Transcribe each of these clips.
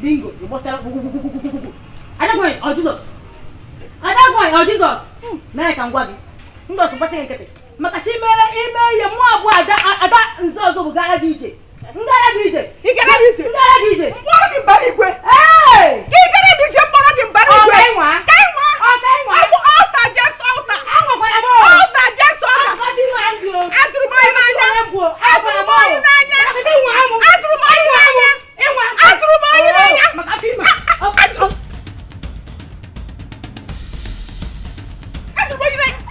Bingo, you must have I don't going, oh Jesus. I don't going, oh Jesus. Now I can go. You must pass it. Makachime ime ye mo abu ada nzo ga DJ. Ngara DJ. Igara DJ. Ngara DJ. Mboro di barigwe. Hey! Igara DJ mboro di barigwe. Kaiwa. Kaiwa. Oh kaiwa. Abu altar just altar. Awu kwa mo. Altar just altar. Kasi mo anjo. Aturu mo ina anya. Aturu mo ina anya. Kasi mo amu. Aturu mo ina anya. Ewa. Aturu mo ina anya. Makafima. Aturu. Aturu mo ina anya.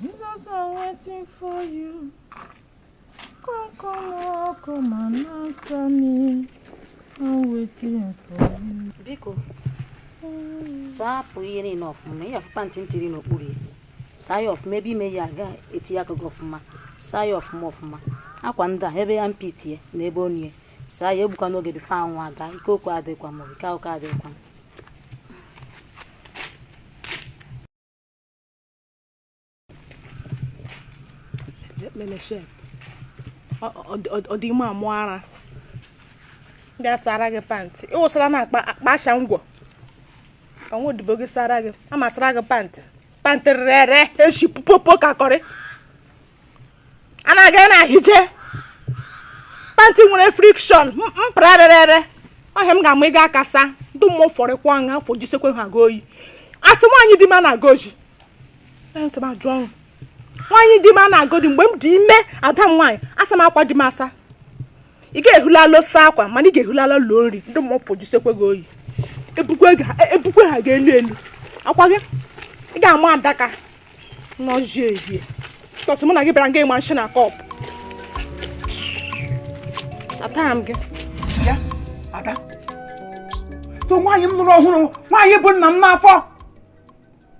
Jesus, I'm waiting for you. Come and answer me. I'm waiting for you. Biko. Sapu yeni enough. Me have panting tiri no puri. Say off maybe me yaga eti yakogofuma. Say off mofuma. Akwanda hebe ampiti n'ebe onye. Say ebuka no ge bi fa anwa aga. Ikoko adekwa mo. Ika oka adekwa. Meleshe. Odimo amwara. Ga sara ge panty. E wosala na akpa shangwo. Kan wo dibo ge sara ge. Ama sara ge panty. Panty rere e shi popo ka kore. Ana ga na hije. Panty nwere friction. Prarere. O hem ga mu ga akasa. Ndu mo fore kwa nga afọ jisekwe ha goyi. Asimo anyi di ma na goji. Ense ma drone. Nwanyi di ma na agodi mgbe m di ime adam nwanyi asama akwa di masa I ga ehulalo sa akwa mana I ga ehulalo lo nri ndị mmọfọ jisekwe go oyi ebukwe ha ga elu elu akwa gị I ga ama adaka n'oji ehie because mụ na gị bịara nga ịma nshi na kọp atam gị ya ada so nwanyi m nụrụ ọhụrụ nwanyi bụ nna m n'afọ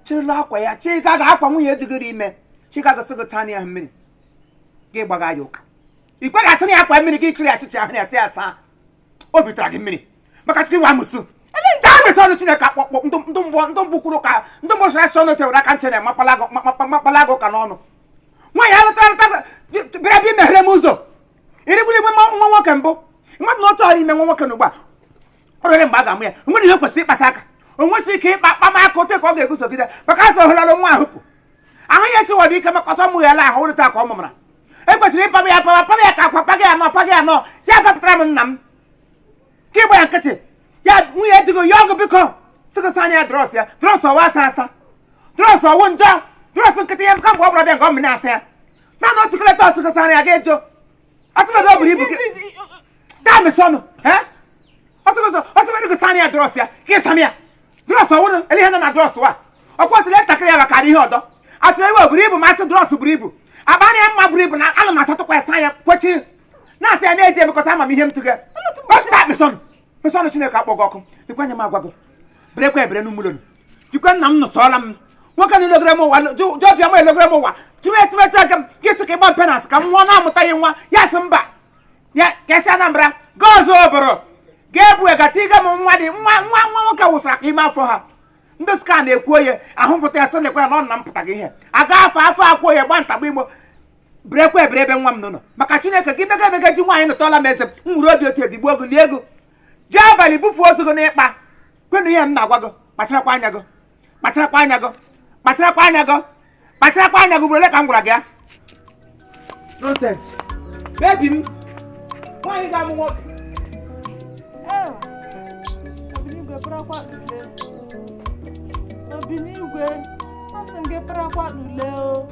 chịrịla akwa ya chi ga akwa nwunye ejigoro ime Chika go sogo tani ya mmiri. Ge gbaga yoka. Ikwe ga tani akwa mmiri gi chiri achichi ahụ na ate asa. Obi tara gi mmiri. Maka chiki wa musu. Ele da me so no Chineke akpọkpọ ndụ kwuru ka ndụ mo sra so no te ura ka ntene mapalago ka n'ọnụ. Nwa ya lụtara bịara bi mehere m ụzọ. Iri buli nwa nwoke mbụ. Mmadụ n'otu ime nwa nwoke n'ugba. Ọrịa mgbe a ga-amụ ya. Nwere ihe kwesịrị ịkpasa aka. O nwesị ike ịkpa ma aka ote ka ọ ga-eguzogide. Maka asọ hụlalụ nwa ahụpụ. Ahụ ya si wadi ike maka ọsọ mụ ya la ahụ ụlọta ka ọ mụmara. E kwesịrị ịpama ya ka akwa paga ya nọ ya bapụtara m nna m ka ịgba ya nkịtị ya nwunye digo ya ọgụ biko sịgụsa anya drọs ya drọs ọwa asa drọs ọwụ njọ drọs nkịtị ya ka mgbe ọ bụla bịa nke ọ mmiri asa ya na na otu kileta ọsịgụsa anya ga ejo ọtụmego ọ bụrụ ibu gị gaa mesọnụ ọsịgụsa anya drọs ya ka ịsam ya drọs ọwụrụ ele ihe nọ na drọs wa ọkwa otule ntakịrị ya maka ihe ọdọ atụrụ buru ibu masị drọs buru ibu abana ya mma buru ibu na ana m asatụkwa esa ya kwechi na-asị ya na-eji emekọta amamihe m tụga mesọnụ Chineke akpọgọ ọkụ dịkwa anya m agwago berekwa ebere n'ụmụlonu jikwa nna m nụsọọla m nwoke na ilogere m ụwa jọbịa m elogere m ụwa timetịmetị aka m gị sị ka ịgba penans ka m nwụọ na-amụtaghị nwa ya sị mba ya kesị Anambra gaa ọzọ obodo ga-ebu egata ịga m nwa dị nwa nwoke wụsara ka ime afọ ha ndị ska na-ekwu oye ahụpụta ya sị lekwa ya na ọ nna m pụtaghị ihe aga afọ akwụ oye gba ntagba igbo berekwa ebere ebe nwa m nọ maka Chineke gị mega emega ji nwaanyị nụtọla m eze m nwere obi otu ebigbo ego lie ego ji abalị bufuo otu gị n'ịkpa kwenụ ihe m na-agwa gị kpacharakwa anya gị kpacharakwa anya gị kpacharakwa anya gị kpacharakwa anya gị ugboro ole ka m gwara gị ya nonsense bebi m nwaanyị ga-amụ nwoke Obinigwe, asị m gị parakwa ule o.